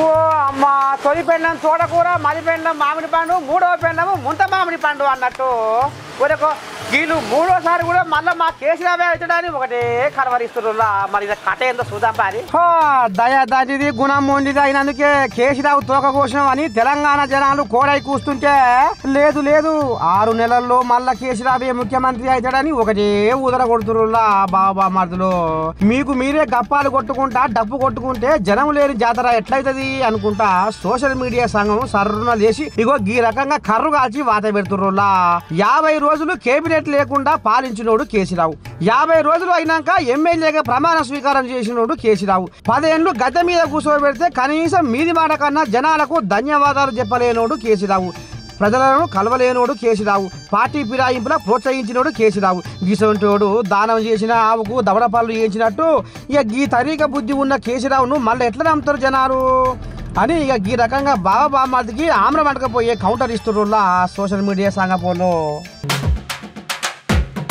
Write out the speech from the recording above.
ఓ అమ్మ తొలి పెండం తోటకూర మలి పెండం మామిడి పండు మూడవ పెండము ముంత మామిడి పండు అన్నట్టు వీళ్ళు మూడోసారి కూడా మళ్ళీ మా కేసీరావే అవుతాడని ఒకటే కలవరిస్తున్నా. మరి కథ ఏందో చూద్దాం పారి. దయా దాటిది గుణం మొండిది అయినందుకే కేసీరావు తోక కోసం అని తెలంగాణ జనాలు కోడై కూస్తుంటే లేదు లేదు 6 నెలల్లో మళ్ళా కేసీరావే ముఖ్యమంత్రి అవుతాడని ఒకటే ఊదర కొడుతురులా బాబా మరుదులు. మీకు మీరే గప్పాలు కొట్టుకుంటా డప్పు కొట్టుకుంటే జనం లేని జాతర ఎట్లయితది అనుకుంటా సోషల్ మీడియా సంఘం సర్రున లేచి ఇగో ఈ రకంగా కర్రు కాల్చి వాత పెడుతురులా. 50 రోజులు కేబినెట్ లేకుండా పాలించినోడు కేసీరావు. 50 రోజులు అయినాక ఎమ్మెల్యేగా ప్రమాణ స్వీకారం చేసినోడు కేసీరావు. 10 ఏళ్లు గద్దె మీద కూర్చోబెడితే కనీసం మీది మాట కన్నా జనాలకు ధన్యవాదాలు చెప్పలేనోడు కేసీరావు. ప్రజలను కలవలేనోడు కేసీరావు. పార్టీ ఫిరాయింపుల ప్రోత్సహించినోడు కేసీరావు. గీసంటోడు దానం చేసిన ఆవుకు దవడ పళ్ళు చేయించినట్టు ఇక ఈ తరీక బుద్ధి ఉన్న కేసీరావును మళ్ళీ ఎట్లా నమ్ముతారు జనాలు అని ఇక ఈ రకంగా బాబామాదికి ఆమ్రమంటకపోయే కౌంటర్ ఇస్తుర్రులా సోషల్ మీడియా సంగపోలో.